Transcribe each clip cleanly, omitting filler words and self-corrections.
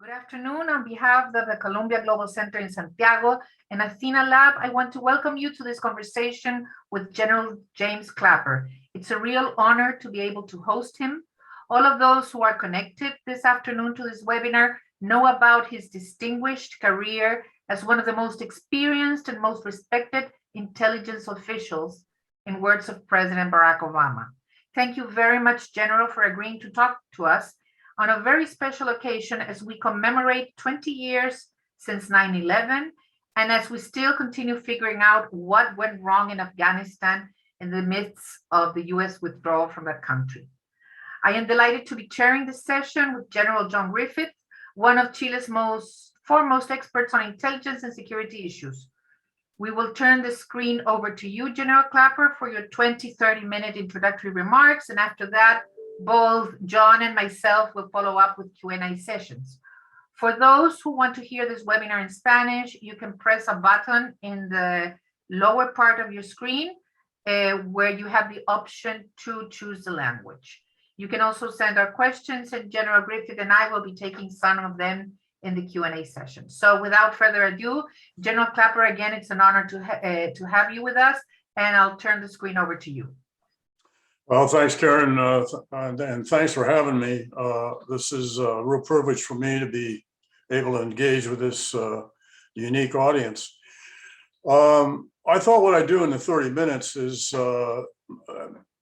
Good afternoon. On behalf of the Columbia Global Center in Santiago and Athena Lab, I want to welcome you to this conversation with General James Clapper. It's a real honor to be able to host him. All of those who are connected this afternoon to this webinar know about his distinguished career as one of the most experienced and most respected intelligence officials, in words of President Barack Obama. Thank you very much, General, for agreeing to talk to us on a very special occasion as we commemorate 20 years since 9/11, and as we still continue figuring out what went wrong in Afghanistan in the midst of the US withdrawal from that country. I am delighted to be chairing this session with General John Griffith, one of Chile's foremost experts on intelligence and security issues. We will turn the screen over to you, General Clapper, for your 20-30-minute introductory remarks, and after that, both John and myself will follow up with Q&A sessions. For those who want to hear this webinar in Spanish, you can press a button in the lower part of your screen where you have the option to choose the language. You can also send our questions, and General Griffith and I will be taking some of them in the Q&A session. So without further ado, General Clapper, again, it's an honor to have you with us, and I'll turn the screen over to you. Well, thanks, Karen, and thanks for having me. This is a real privilege for me to be able to engage with this unique audience. I thought what I do in the 30 minutes is, I've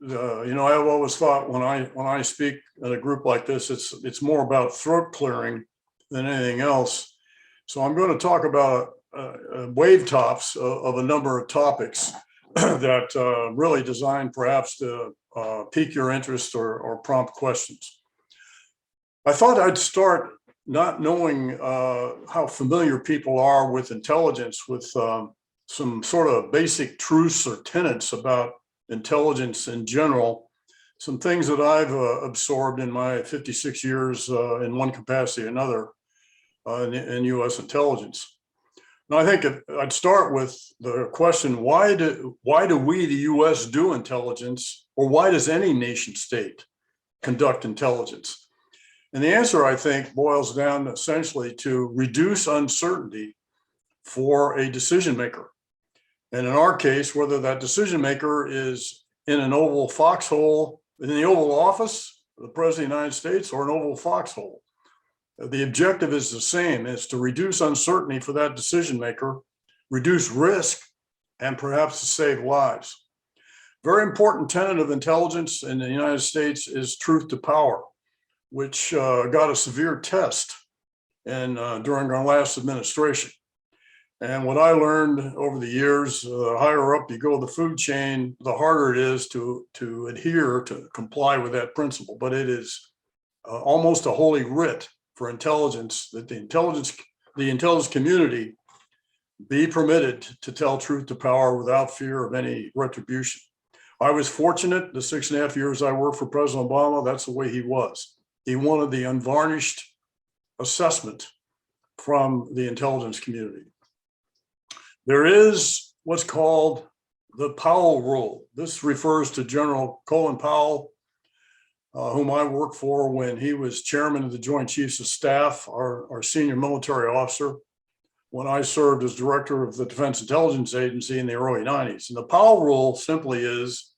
always thought when I speak at a group like this, it's more about throat clearing than anything else. So I'm going to talk about wave tops of a number of topics that really designed perhaps to pique your interest or prompt questions. I thought I'd start not knowing how familiar people are with intelligence, with some sort of basic truths or tenets about intelligence in general, some things that I've absorbed in my 56 years in one capacity or another in U.S. intelligence. And I think I'd start with the question, why do we, the U.S., do intelligence, or why does any nation state conduct intelligence? And the answer, I think, boils down essentially to reduce uncertainty for a decision maker. And in our case, whether that decision maker is in an oval foxhole, in the Oval Office, the President of the United States, or an oval foxhole. The objective is the same, is to reduce uncertainty for that decision maker, reduce risk, and perhaps to save lives. Very important tenet of intelligence in the United States is truth to power, which got a severe test during our last administration. And what I learned over the years, the higher up you go the food chain, the harder it is to adhere, to comply with that principle. But it is almost a holy writ for intelligence, that the intelligence community be permitted to tell truth to power without fear of any retribution. I was fortunate the 6.5 years I worked for President Obama, that's the way he was. He wanted the unvarnished assessment from the intelligence community. There is what's called the Powell Rule. This refers to General Colin Powell, whom I worked for when he was chairman of the Joint Chiefs of Staff, our senior military officer, when I served as director of the Defense Intelligence Agency in the early 90s. And the Powell Rule simply is,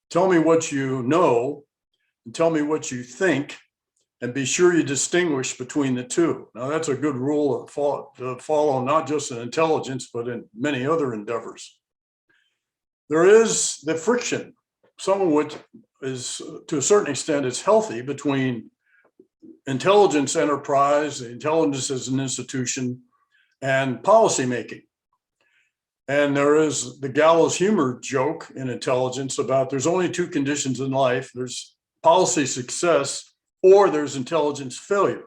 tell me what you know, and tell me what you think, and be sure you distinguish between the two. Now, that's a good rule to follow, not just in intelligence, but in many other endeavors. There is the friction, some of which is, to a certain extent, is healthy between intelligence enterprise, intelligence as an institution, and policymaking. And there is the gallows humor joke in intelligence about there's only two conditions in life. There's policy success or there's intelligence failure.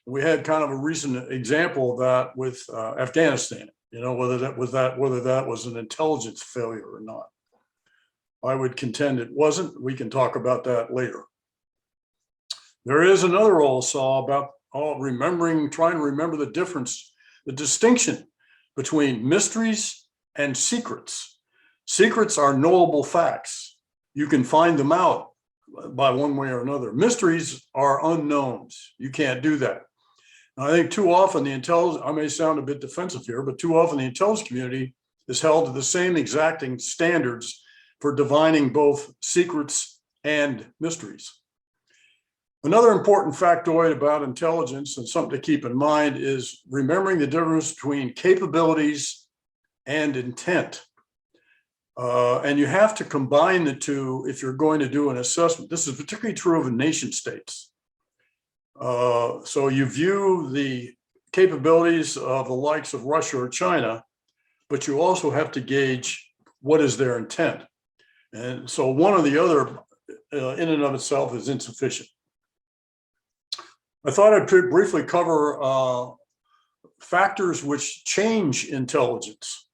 We had kind of a recent example of that with Afghanistan, whether that was an intelligence failure or not. I would contend it wasn't. We can talk about that later. There is another old saw about trying to remember the difference, the distinction between mysteries and secrets. Secrets are knowable facts. You can find them out by one way or another. Mysteries are unknowns. You can't do that. I think too often the intelligence, I may sound a bit defensive here, but too often the intelligence community is held to the same exacting standards for divining both secrets and mysteries. Another important factoid about intelligence and something to keep in mind is remembering the difference between capabilities and intent. And you have to combine the two if you're going to do an assessment. This is particularly true of nation states. So you view the capabilities of the likes of Russia or China, but you also have to gauge what is their intent. And so one or the other in and of itself is insufficient. I thought I'd briefly cover factors which change intelligence.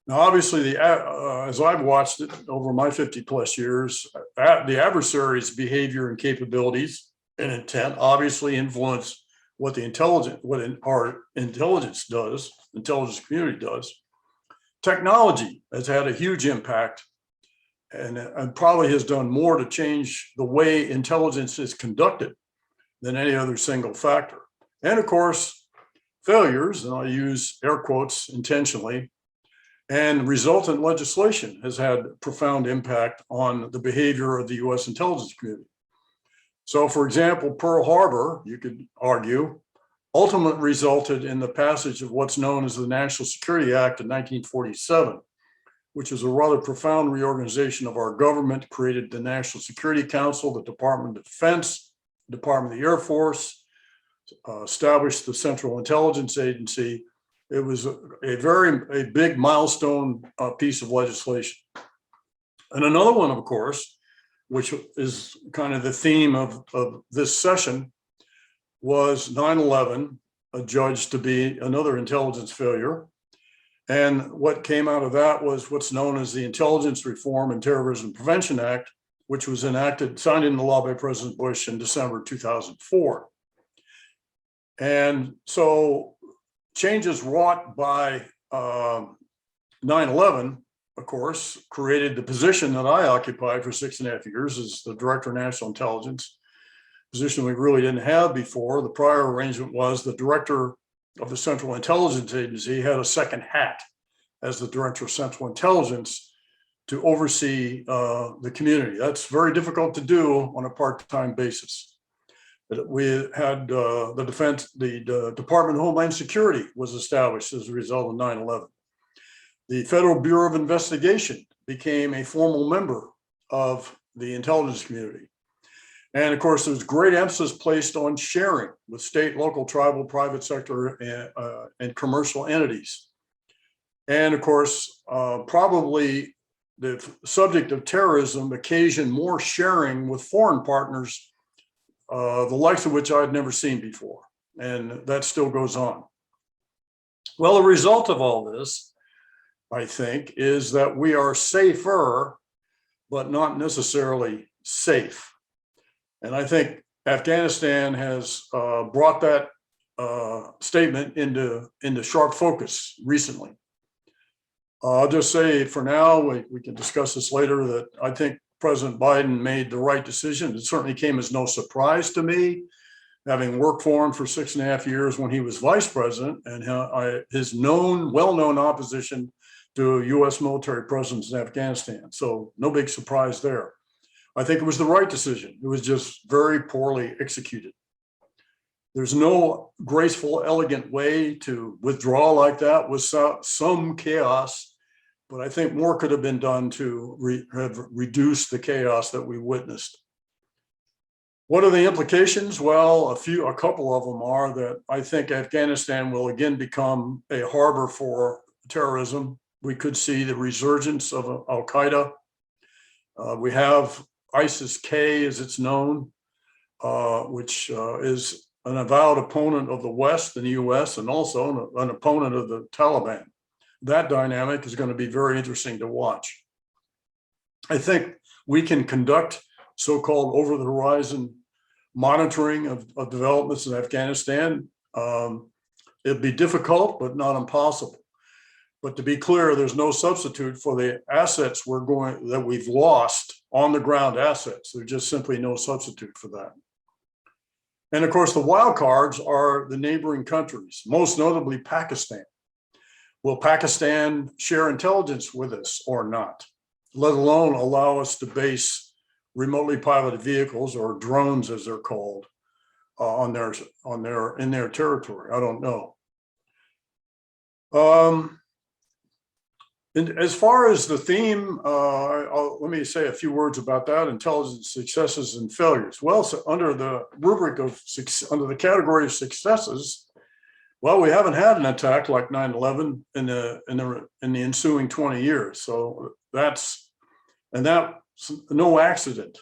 Now, obviously, as I've watched it over my 50 plus years, the adversary's behavior and capabilities and intent obviously influence what our intelligence community does. Technology has had a huge impact and probably has done more to change the way intelligence is conducted than any other single factor. And of course, failures, and I use air quotes intentionally, and resultant legislation has had profound impact on the behavior of the US intelligence community. So for example, Pearl Harbor, you could argue, ultimately resulted in the passage of what's known as the National Security Act of 1947, which is a rather profound reorganization of our government, created the National Security Council, the Department of Defense, Department of the Air Force, established the Central Intelligence Agency. It was a big milestone piece of legislation. And another one, of course, which is kind of the theme of this session, was 9/11, adjudged to be another intelligence failure. And what came out of that was what's known as the Intelligence Reform and Terrorism Prevention Act, which was signed into law by President Bush in December 2004. And so changes wrought by 9/11, of course, created the position that I occupied for 6.5 years as the Director of National Intelligence, position we really didn't have before. The prior arrangement was the Director of the Central Intelligence Agency had a second hat as the Director of Central Intelligence to oversee the community. That's very difficult to do on a part-time basis. But we had the Department of Homeland Security was established as a result of 9/11. The Federal Bureau of Investigation became a formal member of the intelligence community. And of course, there's great emphasis placed on sharing with state, local, tribal, private sector, and commercial entities. And of course, probably the subject of terrorism occasioned more sharing with foreign partners, the likes of which I'd never seen before. And that still goes on. Well, the result of all this, I think, is that we are safer, but not necessarily safe. And I think Afghanistan has brought that statement into sharp focus recently. I'll just say for now, we can discuss this later, that I think President Biden made the right decision. It certainly came as no surprise to me, having worked for him for 6.5 years when he was vice president, and his well-known opposition to a US military presence in Afghanistan. So no big surprise there. I think it was the right decision. It was just very poorly executed. There's no graceful, elegant way to withdraw like that with some chaos, but I think more could have been done to have reduced the chaos that we witnessed. What are the implications? Well, a couple of them are that I think Afghanistan will again become a harbor for terrorism. We could see the resurgence of Al-Qaeda. We have ISIS-K, as it's known, which is an avowed opponent of the West and the US, and also an opponent of the Taliban. That dynamic is going to be very interesting to watch. I think we can conduct so-called over-the-horizon monitoring of developments in Afghanistan. It'd be difficult, but not impossible. But to be clear, there's no substitute for the assets that we've lost, on the ground assets. There's just simply no substitute for that. And of course, the wild cards are the neighboring countries, most notably Pakistan. Will Pakistan share intelligence with us or not, let alone allow us to base remotely piloted vehicles, or drones as they're called, in their territory? I don't know. And as far as the theme, let me say a few words about that: intelligence successes and failures. Well, so under the rubric of under the category of successes, well, we haven't had an attack like 9/11 in the ensuing 20 years. So that's no accident.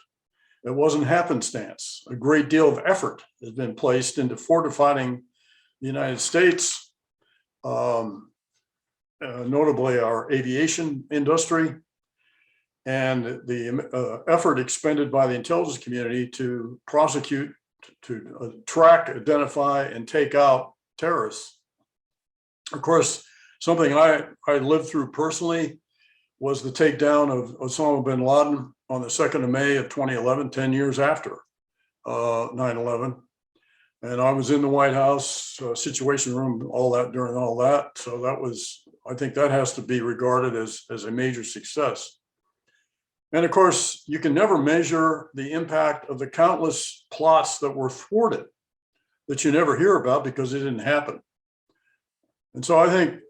It wasn't happenstance. A great deal of effort has been placed into fortifying the United States, notably our aviation industry, and the effort expended by the intelligence community to prosecute, to track, identify, and take out terrorists. Of course, something I lived through personally was the takedown of Osama bin Laden on the 2nd of May of 2011, 10 years after 9/11. And I was in the White House, Situation Room, all that during all that. So that was, I think that has to be regarded as a major success. And of course, you can never measure the impact of the countless plots that were thwarted that you never hear about because it didn't happen. And so I think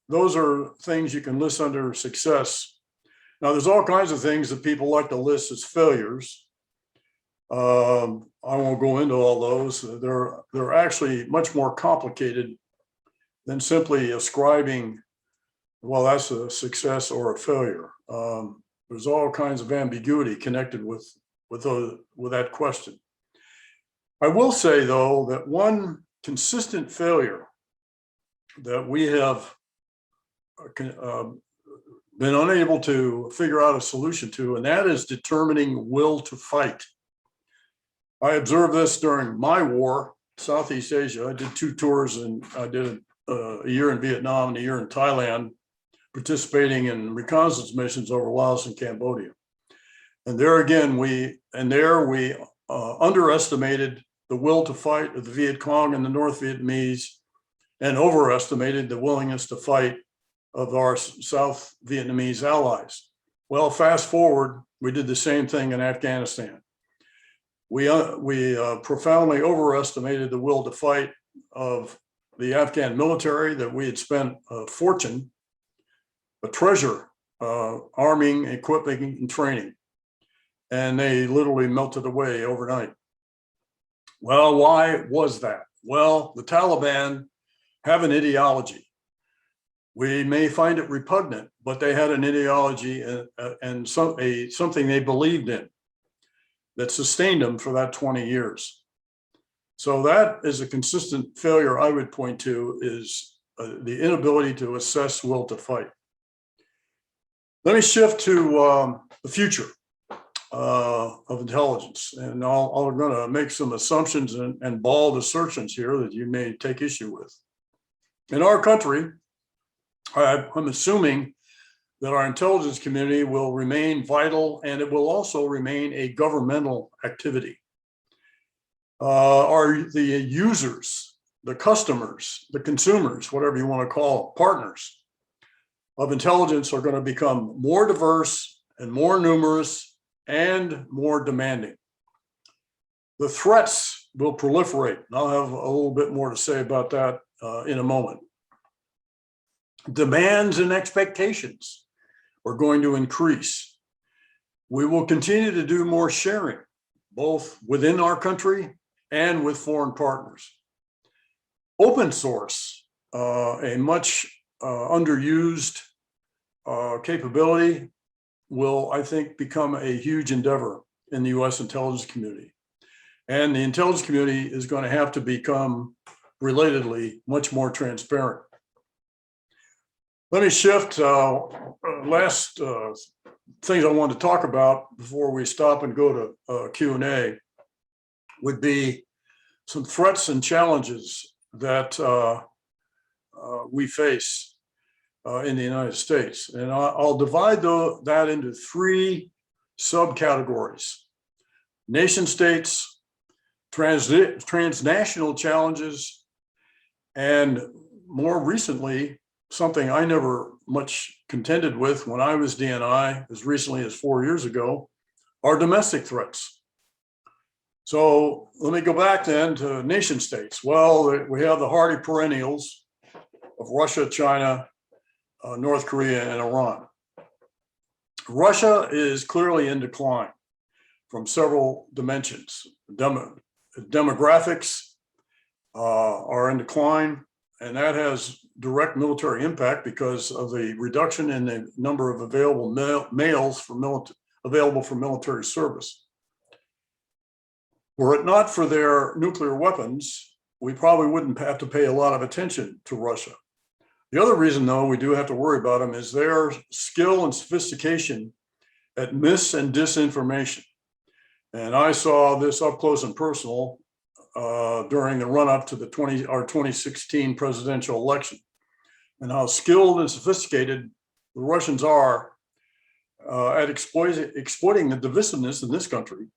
those are things you can list under success. Now, there's all kinds of things that people like to list as failures. I won't go into all those. They're actually much more complicated than simply ascribing, well, that's a success or a failure. There's all kinds of ambiguity connected with that question. I will say, though, that one consistent failure that we have been unable to figure out a solution to, and that is determining will to fight. I observed this during my war, Southeast Asia. I did 2 tours, and I did a year in Vietnam and a year in Thailand, participating in reconnaissance missions over Laos and Cambodia. And there again, we underestimated the will to fight of the Viet Cong and the North Vietnamese, and overestimated the willingness to fight of our South Vietnamese allies. Well, fast forward, we did the same thing in Afghanistan. We profoundly overestimated the will to fight of the Afghan military that we had spent a fortune, a treasure, arming, equipping, and training. And they literally melted away overnight. Well, why was that? Well, the Taliban have an ideology. We may find it repugnant, but they had an ideology and something they believed in that sustained them for that 20 years. So that is a consistent failure I would point to, is the inability to assess will to fight. Let me shift to the future of intelligence, and I'm going to make some assumptions and bald assertions here that you may take issue with. In our country, I'm assuming that our intelligence community will remain vital, and it will also remain a governmental activity. The users, the customers, the consumers, whatever you want to call it, partners of intelligence are going to become more diverse and more numerous and more demanding. The threats will proliferate, and I'll have a little bit more to say about that in a moment. Demands and expectations are going to increase. We will continue to do more sharing, both within our country and with foreign partners. Open source, a much underused capability, will, I think, become a huge endeavor in the US intelligence community. And the intelligence community is going to have to become, relatedly, much more transparent. Let me shift. Last things I want to talk about before we stop and go to Q&A would be some threats and challenges that we face in the United States. And I'll divide that into 3 subcategories: nation states, transnational challenges, and more recently, something I never much contended with when I was DNI as recently as 4 years ago, are domestic threats. So let me go back then to nation states. Well, we have the hardy perennials of Russia, China, North Korea, and Iran. Russia is clearly in decline from several dimensions. Demographics are in decline, and that has direct military impact because of the reduction in the number of available males available for military service. Were it not for their nuclear weapons, we probably wouldn't have to pay a lot of attention to Russia. The other reason, though, we do have to worry about them is their skill and sophistication at mis and disinformation. And I saw this up close and personal during the run-up to the 2016 presidential election, and how skilled and sophisticated the Russians are at exploiting the divisiveness in this country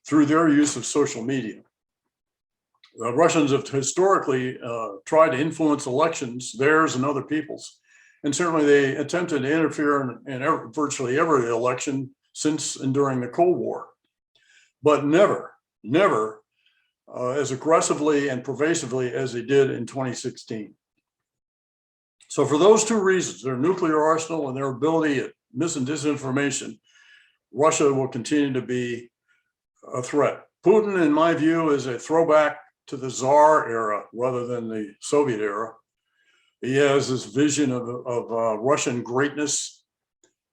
through their use of social media. The Russians have historically tried to influence elections, theirs and other people's, and certainly they attempted to interfere in virtually every election since and during the Cold War, but never as aggressively and pervasively as they did in 2016. So for those two reasons, their nuclear arsenal and their ability at mis and disinformation, Russia will continue to be a threat. Putin, in my view, is a throwback to the Tsar era rather than the Soviet era. He has this vision of Russian greatness,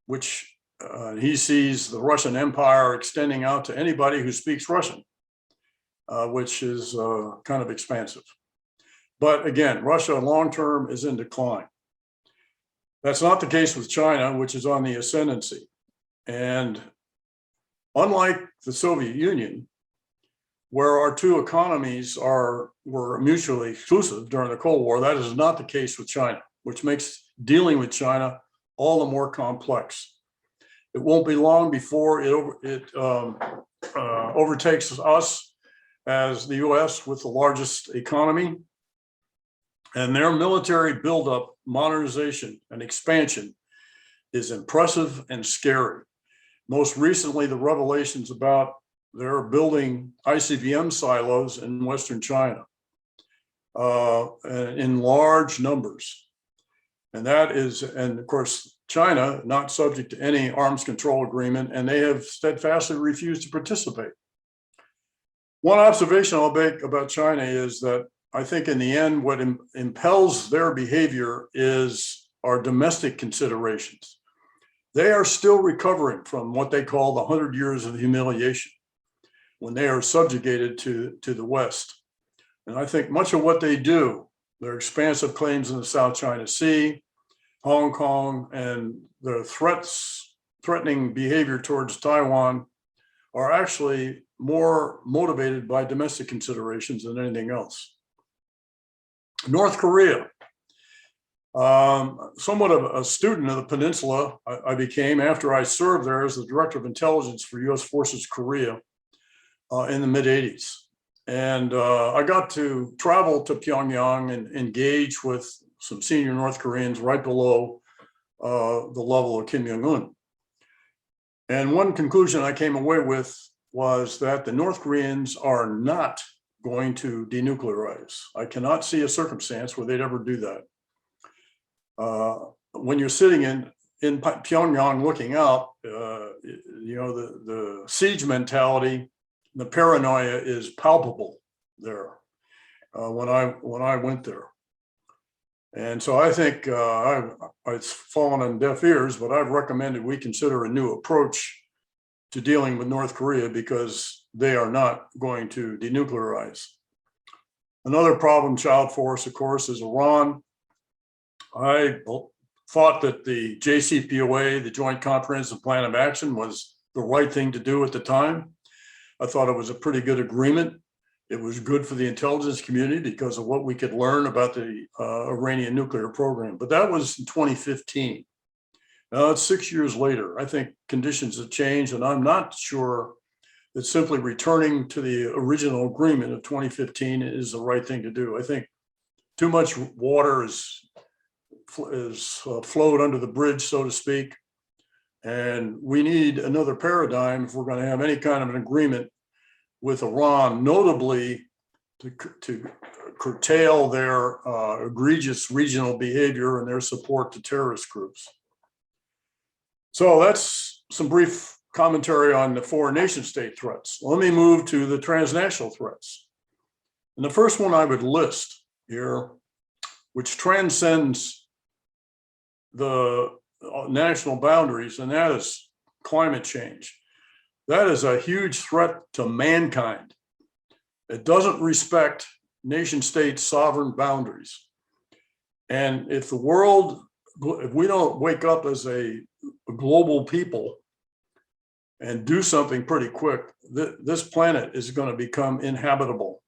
which he sees the Russian Empire extending out to anybody who speaks Russian, which is kind of expansive. But again, Russia long-term is in decline. That's not the case with China, which is on the ascendancy. And unlike the Soviet Union, where our two economies were mutually exclusive during the Cold War, that is not the case with China, which makes dealing with China all the more complex. It won't be long before it overtakes us as the US with the largest economy. And their military buildup, modernization, and expansion is impressive and scary. Most recently, the revelations about their building ICBM silos in Western China in large numbers. And of course, China, not subject to any arms control agreement, and they have steadfastly refused to participate. One observation I'll make about China is that I think in the end, what impels their behavior are domestic considerations. They are still recovering from what they call the 100 years of humiliation when they are subjugated to the West. And I think much of what they do, their expansive claims in the South China Sea, Hong Kong, and their threatening behavior towards Taiwan are actually more motivated by domestic considerations than anything else. North Korea, somewhat of a student of the peninsula, I became after I served there as the director of intelligence for U.S. Forces Korea in the mid-'80s. And I got to travel to Pyongyang and engage with some senior North Koreans right below the level of Kim Jong-un. And one conclusion I came away with was that the North Koreans are not going to denuclearize. I cannot see a circumstance where they'd ever do that. When you're sitting in Pyongyang looking out, the siege mentality, the paranoia is palpable there when I went there. And so I think it's fallen on deaf ears, but I've recommended we consider a new approach to dealing with North Korea because they are not going to denuclearize. Another problem child for us, of course, is Iran. I thought that the JCPOA, the Joint Comprehensive Plan of Action, was the right thing to do at the time. I thought it was a pretty good agreement. It was good for the intelligence community because of what we could learn about the Iranian nuclear program. But that was in 2015. Now it's 6 years later. I think conditions have changed, and I'm not sure that simply returning to the original agreement of 2015 is the right thing to do. I think too much water is flowed under the bridge, so to speak. And we need another paradigm if we're going to have any kind of an agreement with Iran, notably to curtail their egregious regional behavior and their support to terrorist groups. So that's some brief commentary on the foreign nation state threats. Let me move to the transnational threats. And the first one I would list here, which transcends the national boundaries, and that is climate change. That is a huge threat to mankind. It doesn't respect nation state sovereign boundaries. And if we don't wake up as a global people and do something pretty quick, this planet is going to become uninhabitable.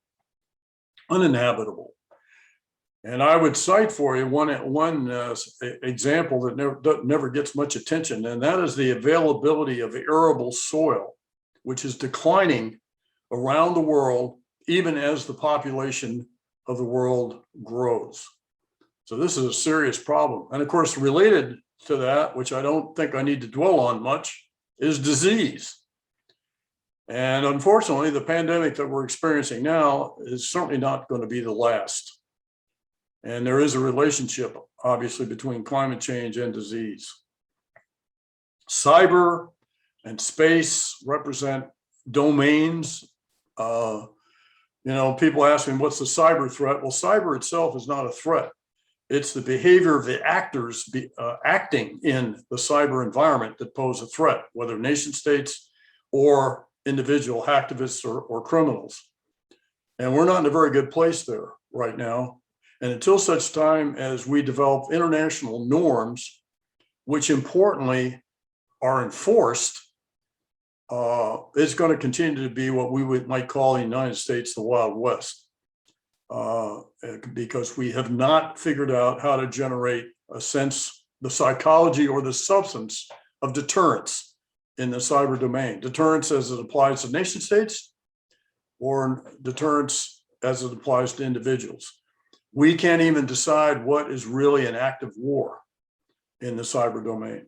And I would cite for you one example that never gets much attention, and that is the availability of arable soil, which is declining around the world, even as the population of the world grows. So this is a serious problem. And of course, related to that, which I don't think I need to dwell on much, is disease. And unfortunately, the pandemic that we're experiencing now is certainly not going to be the last. And there is a relationship, obviously, between climate change and disease. Cyber and space represent domains. People ask me, what's the cyber threat? Well, cyber itself is not a threat. It's the behavior of the actors acting in the cyber environment that pose a threat, whether nation states or individual hacktivists or criminals. And we're not in a very good place there right now. And until such time as we develop international norms, which importantly are enforced, it's going to continue to be what we might call in the United States the Wild West, because we have not figured out how to generate a sense, the psychology or the substance of deterrence in the cyber domain. Deterrence as it applies to nation states, or deterrence as it applies to individuals. We can't even decide what is really an act of war in the cyber domain.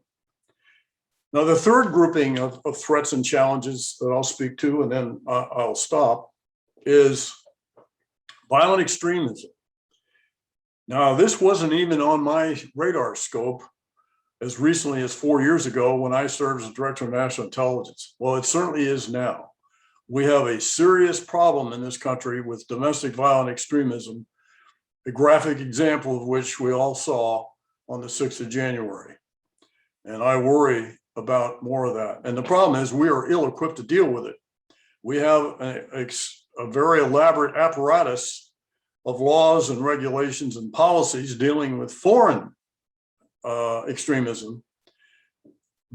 Now, the third grouping of threats and challenges that I'll speak to, and then I'll stop, is violent extremism. Now, this wasn't even on my radar scope as recently as 4 years ago when I served as Director of National Intelligence. Well, it certainly is now. We have a serious problem in this country with domestic violent extremism, a graphic example of which we all saw on the 6th of January. And I worry about more of that. And the problem is we are ill-equipped to deal with it. We have a very elaborate apparatus of laws and regulations and policies dealing with foreign extremism.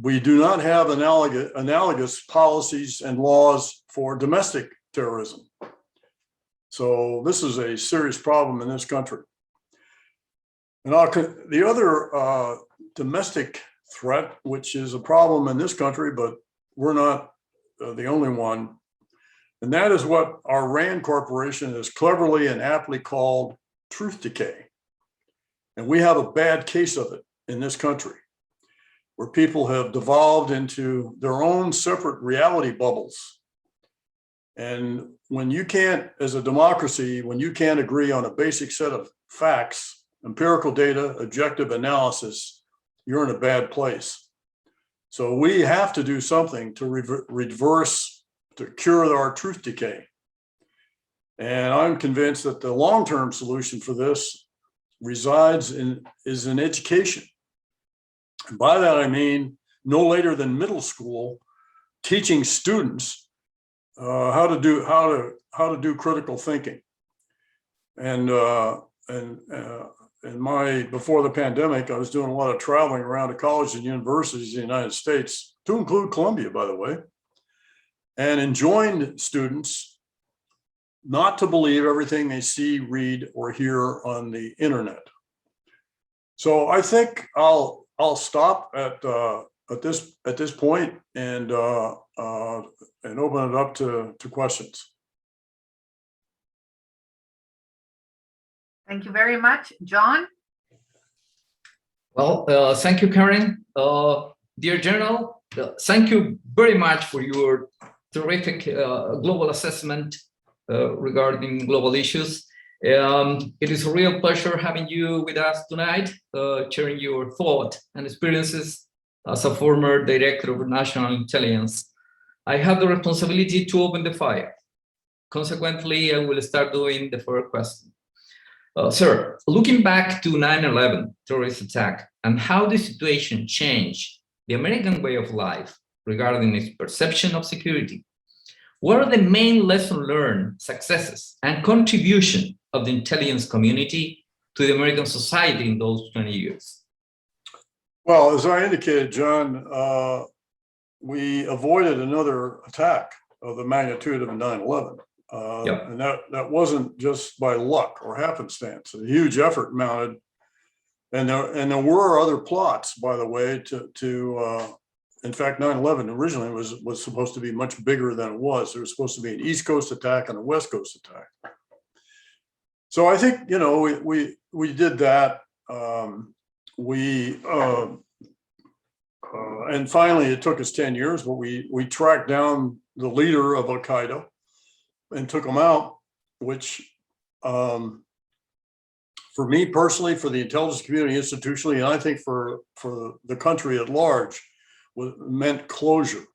We do not have analogous policies and laws for domestic terrorism. So this is a serious problem in this country. And the other domestic threat, which is a problem in this country, but we're not the only one, and that is what our RAND Corporation has cleverly and aptly called truth decay. And we have a bad case of it in this country, where people have devolved into their own separate reality bubbles. And when you can't, as a democracy, when you can't agree on a basic set of facts, empirical data, objective analysis, you're in a bad place. So we have to do something to reverse, to cure our truth decay. And I'm convinced that the long-term solution for this is in education. And by that, I mean, no later than middle school, teaching students how to do critical thinking. And before the pandemic, I was doing a lot of traveling around to colleges and universities in the United States, to include Columbia, by the way, and enjoined students not to believe everything they see, read, or hear on the internet. So I think I'll stop at at this point and open it up to questions. Thank you very much. John? Well, thank you, Karen. Dear General, thank you very much for your terrific global assessment regarding global issues. It is a real pleasure having you with us tonight, sharing your thought and experiences as a former director of national intelligence. I have the responsibility to open the fire. Consequently, I will start doing the first question. Sir, looking back to 9/11 terrorist attack and how the situation changed the American way of life regarding its perception of security, what are the main lessons learned, successes, and contribution of the intelligence community to the American society in those 20 years? Well, as I indicated, John, we avoided another attack of the magnitude of 9/11. Yep. And that wasn't just by luck or happenstance. A huge effort mounted, and there were other plots, by the way. In fact, 9/11 originally was supposed to be much bigger than it was. There was supposed to be an East Coast attack and a West Coast attack. So I think we did that. And finally, it took us 10 years, but we tracked down the leader of Al Qaeda and took them out, which for me personally, for the intelligence community institutionally, and I think for the country at large, meant closure.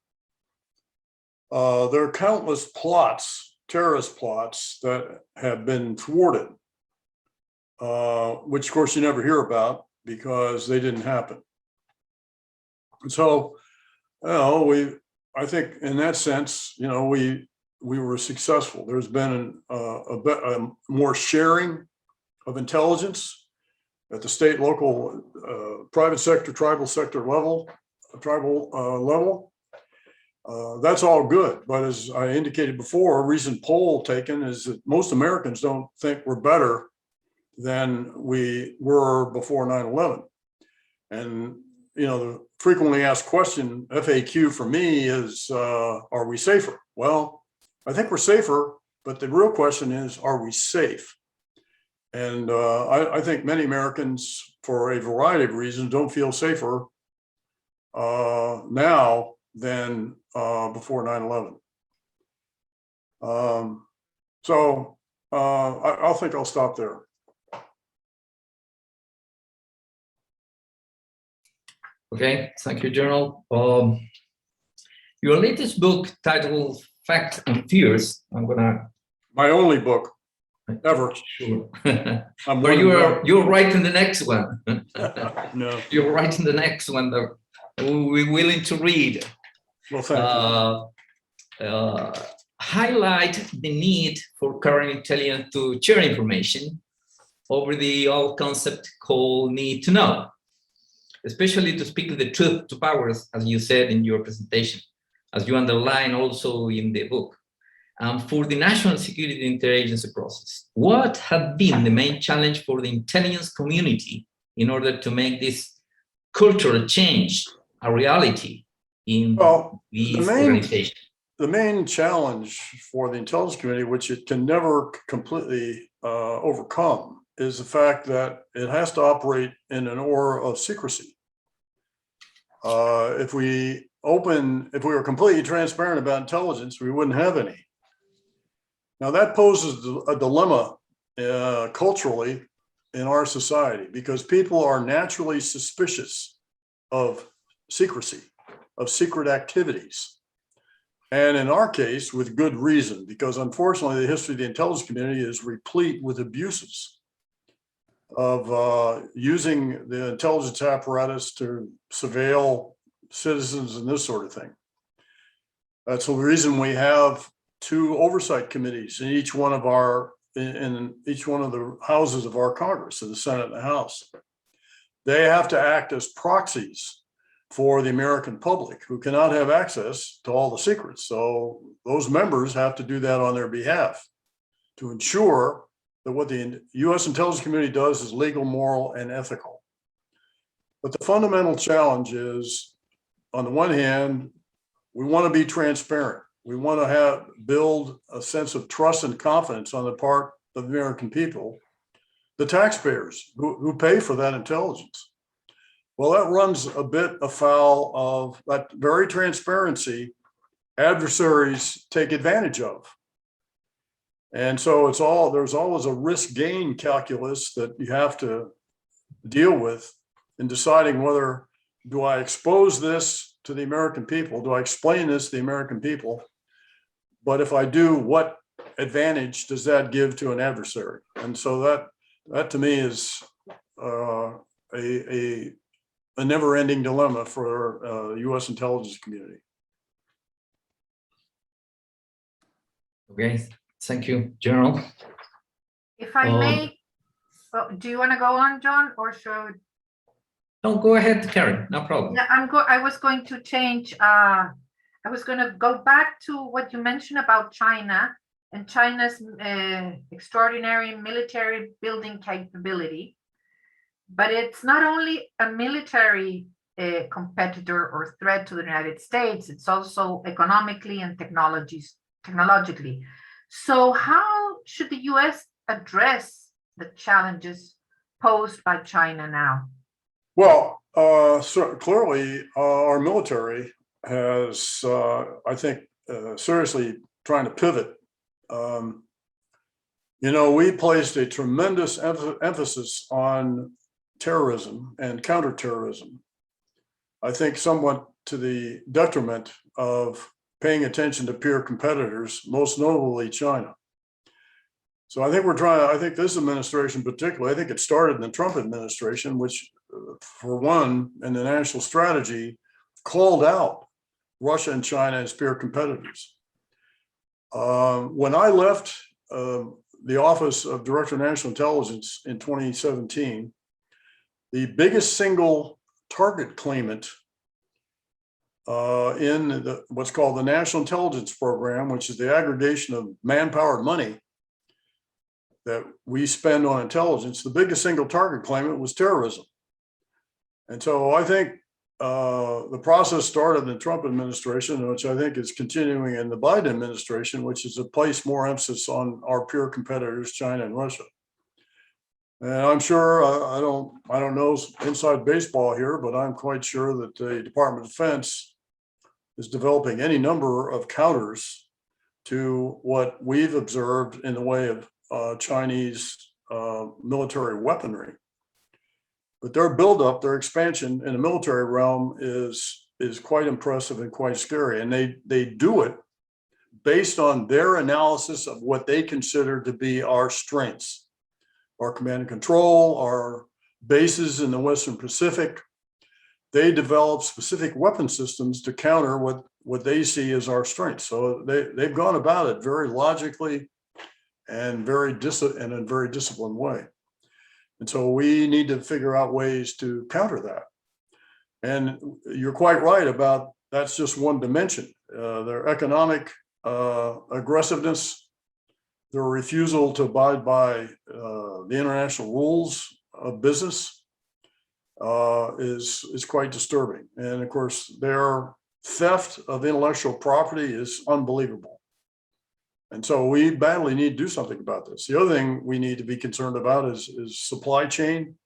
There are countless plots, terrorist plots, that have been thwarted, which of course you never hear about because they didn't happen. So, I think in that sense, we were successful. There's been a more sharing of intelligence at the state, local, private sector, tribal level. That's all good. But as I indicated before, a recent poll taken is that most Americans don't think we're better than we were before 9/11. And, the frequently asked question, FAQ for me is, are we safer? Well, I think we're safer, but the real question is, are we safe? And I think many Americans, for a variety of reasons, don't feel safer now than before 9/11. So I think I'll stop there. Okay, thank you, General. Your latest book titled Facts and Fears, My only book ever. Sure. I'm But you're writing the next one. No. You're writing the next one that we're willing to read. Well, thank you. Highlight the need for current intelligence to share information over the old concept called need to know, especially to speak the truth to powers, as you said in your presentation, as you underline also in the book. For the national security interagency process, what have been the main challenge for the intelligence community in order to make this cultural change a reality in these organizations? The main challenge for the intelligence community, which it can never completely overcome, is the fact that it has to operate in an aura of secrecy. If we were completely transparent about intelligence, we wouldn't have any. Now that poses a dilemma culturally in our society, because people are naturally suspicious of secrecy, of secret activities. And in our case, with good reason, because unfortunately, the history of the intelligence community is replete with abuses of using the intelligence apparatus to surveil citizens and this sort of thing. That's the reason we have 2 oversight committees in each one of the houses of our Congress, in the Senate and the House. They have to act as proxies for the American public, who cannot have access to all the secrets. So those members have to do that on their behalf to ensure that what the U.S. intelligence community does is legal, moral, and ethical. But the fundamental challenge is on the one hand, we want to be transparent. We want to build a sense of trust and confidence on the part of the American people, the taxpayers who pay for that intelligence. Well, that runs a bit afoul of that very transparency adversaries take advantage of. And so there's always a risk gain calculus that you have to deal with in deciding whether, do I expose this to the American people? Do I explain this to the American people? But if I do, what advantage does that give to an adversary? And so that to me is a never-ending dilemma for the U.S. intelligence community. Okay, thank you, General. If I may, do you want to go on, John, or should? No, go ahead, Karen, no problem. Yeah, I was going to change. I was going to go back to what you mentioned about China and China's extraordinary military building capability. But it's not only a military competitor or threat to the United States, it's also economically and technologically. So how should the US address the challenges posed by China now? Well, so clearly our military has, I think, seriously trying to pivot. We placed a tremendous emphasis on terrorism and counterterrorism. I think somewhat to the detriment of paying attention to peer competitors, most notably China. So I think I think this administration particularly, I think it started in the Trump administration, which for one, in the national strategy, called out Russia and China as peer competitors. When I left the Office of Director of National Intelligence in 2017, the biggest single target claimant in what's called the National Intelligence Program, which is the aggregation of manpower and money that we spend on intelligence, the biggest single target claimant was terrorism. And so I think the process started in the Trump administration, which I think is continuing in the Biden administration, which is to place more emphasis on our peer competitors, China and Russia. And I'm sure, I don't know inside baseball here, but I'm quite sure that the Department of Defense is developing any number of counters to what we've observed in the way of Chinese military weaponry. But their buildup, their expansion in the military realm is quite impressive and quite scary. And they do it based on their analysis of what they consider to be our strengths, our command and control, our bases in the Western Pacific. They develop specific weapon systems to counter what they see as our strengths. So they've gone about it very logically and in a very disciplined way. And so we need to figure out ways to counter that. And you're quite right about that's just one dimension. Their economic aggressiveness, their refusal to abide by the international rules of business is quite disturbing. And of course, their theft of intellectual property is unbelievable. And so we badly need to do something about this. The other thing we need to be concerned about is supply chain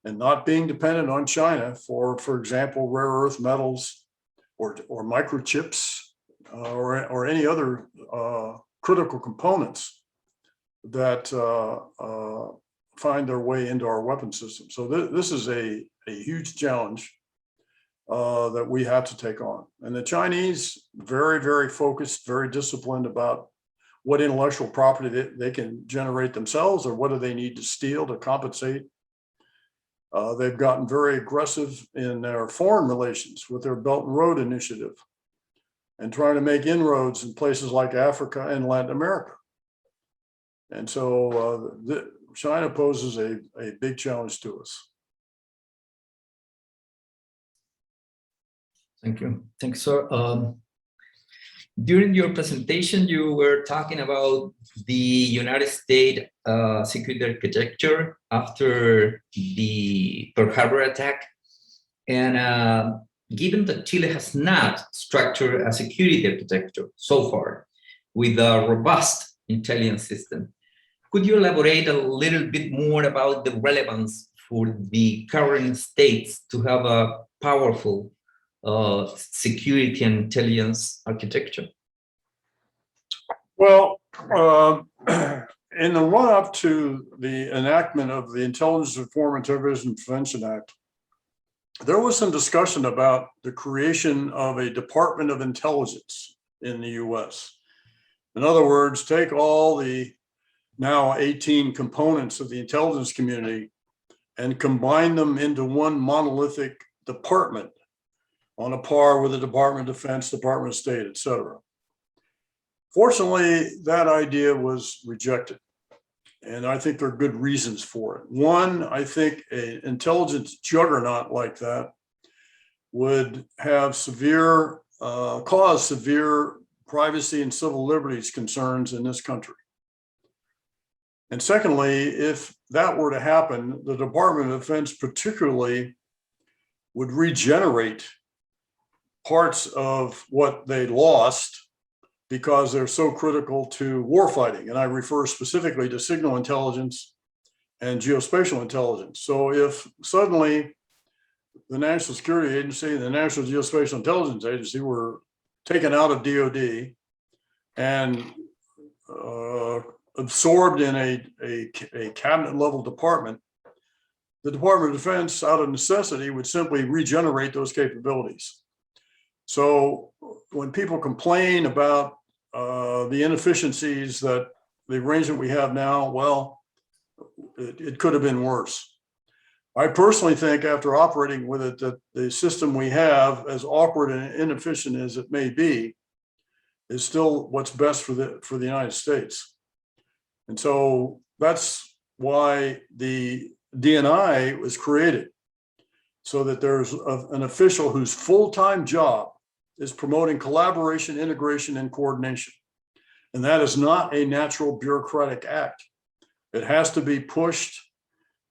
and not being dependent on China for example, rare earth metals or microchips or any other critical components that find their way into our weapon system. So this is a huge challenge that we have to take on. And the Chinese, very, very focused, very disciplined about what intellectual property they can generate themselves or what do they need to steal to compensate. They've gotten very aggressive in their foreign relations with their Belt and Road Initiative and trying to make inroads in places like Africa and Latin America. And so China poses a big challenge to us. Thank you. Thanks, sir. During your presentation, you were talking about the United States security architecture after the Pearl Harbor attack. And given that Chile has not structured a security architecture so far with a robust intelligence system, could you elaborate a little bit more about the relevance for the current states to have a powerful security and intelligence architecture? Well, in the run-up to the enactment of the Intelligence Reform and Terrorism Prevention Act, there was some discussion about the creation of a Department of Intelligence in the US. In other words, take all the now 18 components of the intelligence community and combine them into one monolithic department on a par with the Department of Defense, Department of State, et cetera. Fortunately, that idea was rejected. And I think there are good reasons for it. One, I think an intelligence juggernaut like that would have cause severe privacy and civil liberties concerns in this country. And secondly, if that were to happen, the Department of Defense particularly would regenerate parts of what they lost because they're so critical to warfighting. And I refer specifically to signal intelligence and geospatial intelligence. So if suddenly the National Security Agency and the National Geospatial Intelligence Agency were taken out of DOD and absorbed in a cabinet level department, the Department of Defense, out of necessity, would simply regenerate those capabilities. So when people complain about the inefficiencies that the arrangement we have now, well, it could have been worse. I personally think, after operating with it, that the system we have, as awkward and inefficient as it may be, is still what's best for the United States. And so that's why the DNI was created, so that there's an official whose full-time job is promoting collaboration, integration, and coordination. And that is not a natural bureaucratic act. It has to be pushed,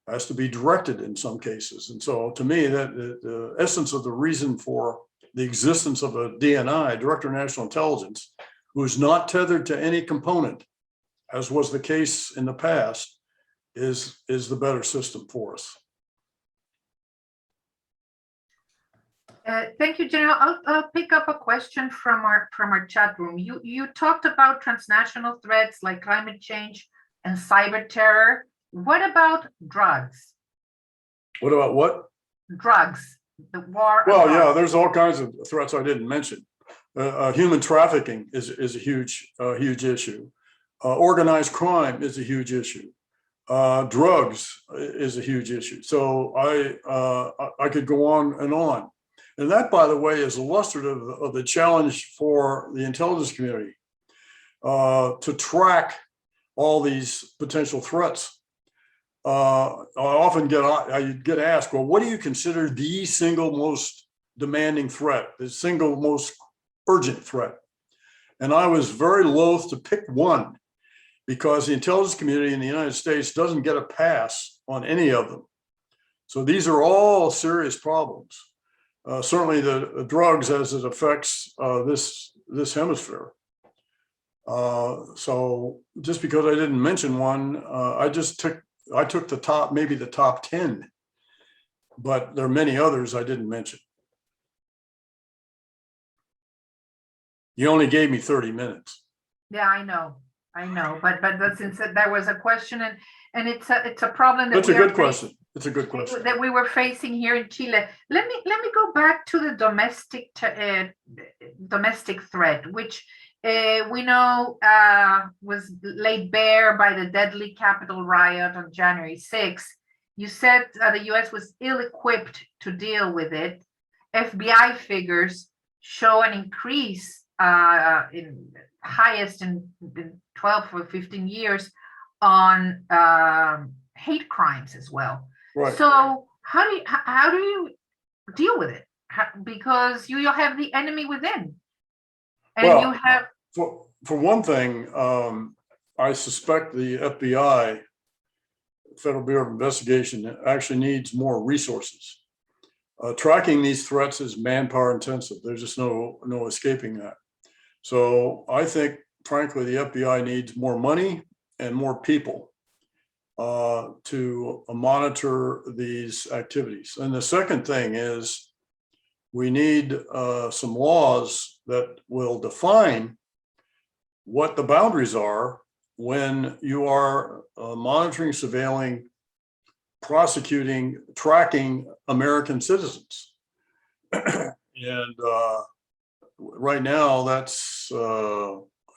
has to be directed in some cases. And so to me, that the essence of the reason for the existence of a DNI, Director of National Intelligence, who is not tethered to any component, as was the case in the past, is the better system for us. Thank you, General. I'll pick up a question from our chat room. You talked about transnational threats like climate change and cyber terror. What about drugs? What about what? Drugs, the war. Well, yeah, there's all kinds of threats I didn't mention. Human trafficking is a huge issue. Organized crime is a huge issue. Drugs is a huge issue. So I could go on and on. And that, by the way, is illustrative of the challenge for the intelligence community to track all these potential threats. I often get asked, well, what do you consider the single most demanding threat, the single most urgent threat? And I was very loath to pick one, because the intelligence community in the United States doesn't get a pass on any of them. So these are all serious problems. Certainly the drugs as it affects this hemisphere. So just because I didn't mention one, I took the top, maybe the top 10, but there are many others I didn't mention. You only gave me 30 minutes. Yeah, I know, but since there was a question, and it's a problem that That's a good question. It's a good question that we were facing here in Chile. Let me go back to the domestic threat, which we know was laid bare by the deadly Capitol riot on January 6th. You said the U.S. was ill-equipped to deal with it. FBI figures show an increase in highest in 12 or 15 years on hate crimes as well. Right. So how do you deal with it? Because you have the enemy within, and well, you have. For one thing, I suspect the FBI, Federal Bureau of Investigation, actually needs more resources. Tracking these threats is manpower intensive. There's just no escaping that. So I think, frankly, the FBI needs more money and more people to monitor these activities. And the second thing is we need some laws that will define what the boundaries are when you are monitoring, surveilling, prosecuting, tracking American citizens. And right now, that's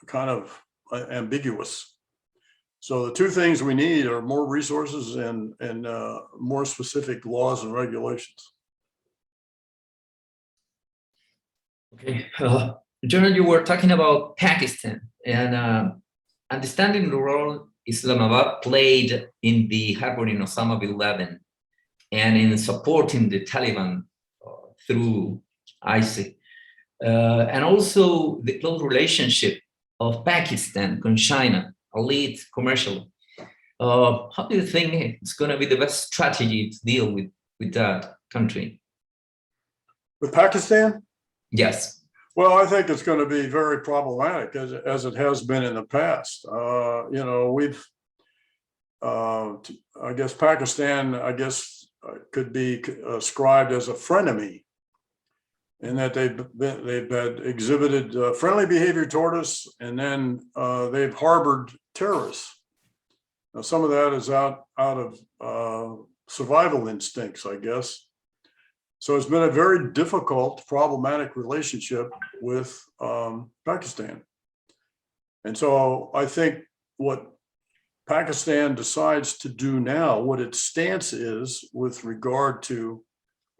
kind of ambiguous. So the two things we need are more resources and more specific laws and regulations. Okay. General, you were talking about Pakistan and understanding the role Islamabad played in the harboring Osama bin Laden and in supporting the Taliban through ISIS, and also the close relationship of Pakistan with China, a lead commercial. How do you think it's going to be the best strategy to deal with that country? With Pakistan? Yes. Well, I think it's going to be very problematic as it has been in the past. You know, we've, I guess Pakistan, could be ascribed as a frenemy in that they've exhibited friendly behavior toward us, and then they've harbored terrorists. Now, some of that is out of survival instincts, I guess. So it's been a very difficult, problematic relationship with Pakistan. And so I think what Pakistan decides to do now, what its stance is with regard to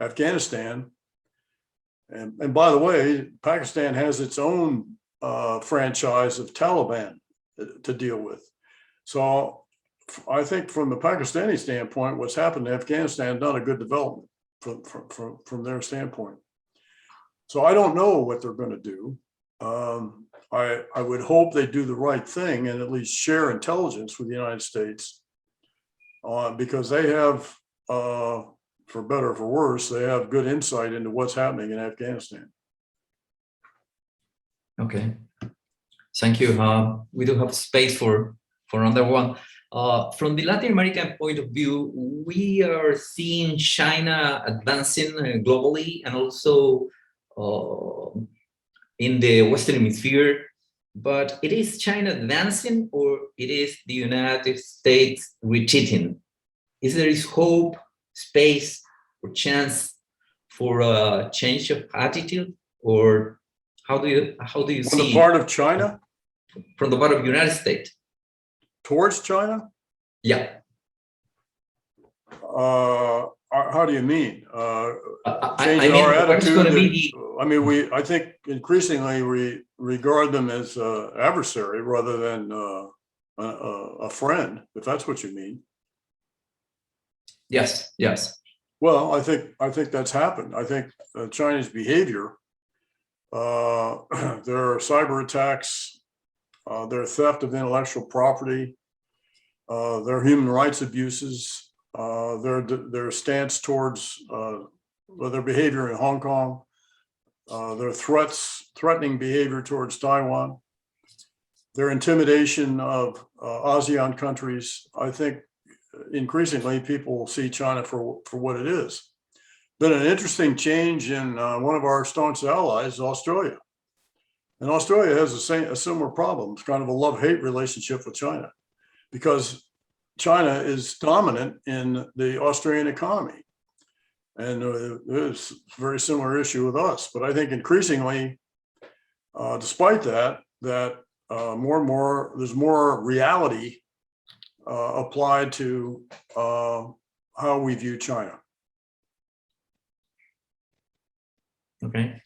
Afghanistan, and by the way, Pakistan has its own franchise of Taliban to deal with. So I think from the Pakistani standpoint, what's happened to Afghanistan, not a good development from their standpoint. So I don't know what they're going to do. I would hope they do the right thing and at least share intelligence with the United States, because they have, for better or for worse, they have good insight into what's happening in Afghanistan. Okay, thank you. We do have space for another one. From the Latin American point of view, we are seeing China advancing globally and also in the Western Hemisphere. But it is China advancing, or it is the United States retreating? Is there hope, space, or chance for a change of attitude, or how do you see? On the part of China? From the part of the United States. Towards China? Yeah. How do you mean? Changing our attitude? I think increasingly we regard them as an adversary rather than a friend, if that's what you mean. Yes, yes. Well, I think that's happened. I think Chinese behavior, their cyber attacks, their theft of intellectual property, their human rights abuses, their stance towards their behavior in Hong Kong, their threatening behavior towards Taiwan, their intimidation of ASEAN countries. I think increasingly people see China for what it is. Been an interesting change in one of our staunch allies, Australia. And Australia has a similar problem. It's kind of a love-hate relationship with China, because China is dominant in the Australian economy. And there's a very similar issue with us. But I think increasingly, despite that more and more, there's more reality applied to how we view China. Okay.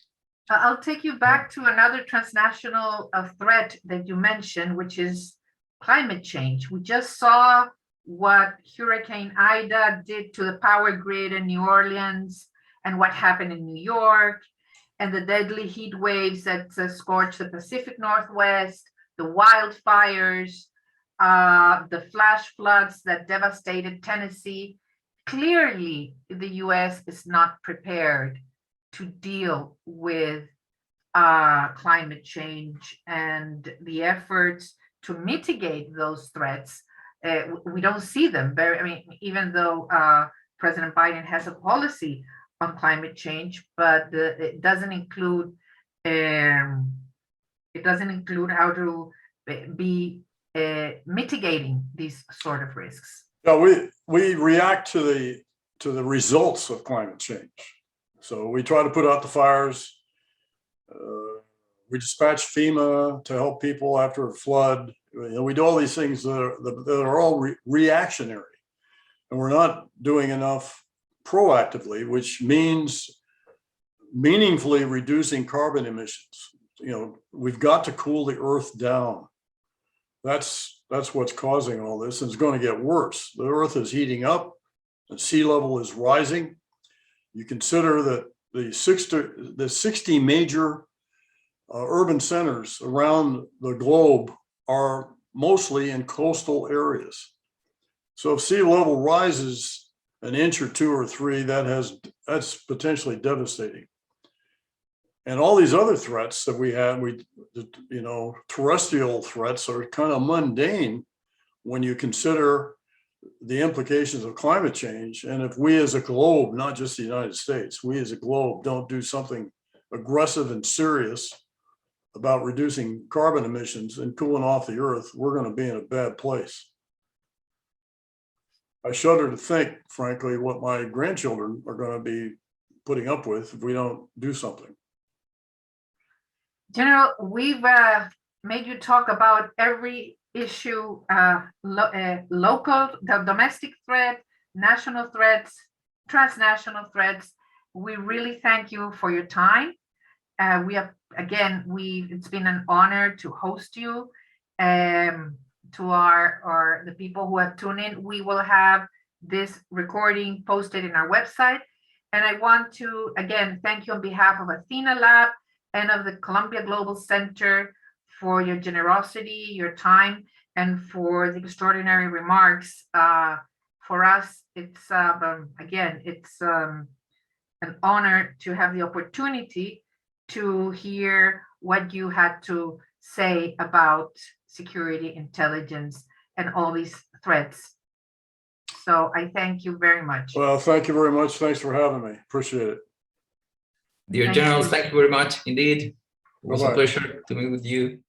I'll take you back to another transnational threat that you mentioned, which is climate change. We just saw what Hurricane Ida did to the power grid in New Orleans, and what happened in New York, and the deadly heat waves that scorched the Pacific Northwest, the wildfires, the flash floods that devastated Tennessee. clearly the US is not prepared to deal with climate change and the efforts to mitigate those threats. We don't see them. Even though President Biden has a policy on climate change, but it doesn't include how to be mitigating these sort of risks. Yeah, we react to the results of climate change. So we try to put out the fires. We dispatch FEMA to help people after a flood. We do all these things that are all reactionary, and we're not doing enough proactively, which means meaningfully reducing carbon emissions. We've got to cool the earth down. That's what's causing all this, and it's going to get worse. The earth is heating up, and sea level is rising. You consider that the 60 major urban centers around the globe are mostly in coastal areas. So if sea level rises an inch or 2 or 3, that's potentially devastating. And all these other threats that we have, terrestrial threats are kind of mundane when you consider the implications of climate change. And if we as a globe, not just the United States, we as a globe don't do something aggressive and serious about reducing carbon emissions and cooling off the earth, we're going to be in a bad place. I shudder to think, frankly, what my grandchildren are going to be putting up with if we don't do something. General, we've made you talk about every issue, local, the domestic threat, national threats, transnational threats. We really thank you for your time. It's been an honor to host you. To the people who have tuned in, we will have this recording posted in our website. And I want to, again, thank you on behalf of Athena Lab and of the Columbia Global Center for your generosity, your time, and for the extraordinary remarks. For us, it's an honor to have the opportunity to hear what you had to say about security, intelligence, and all these threats. So I thank you very much. Well, thank you very much. Thanks for having me. Appreciate it. Dear Generals, thank you very much indeed. It was a Bye-bye. pleasure to meet with you.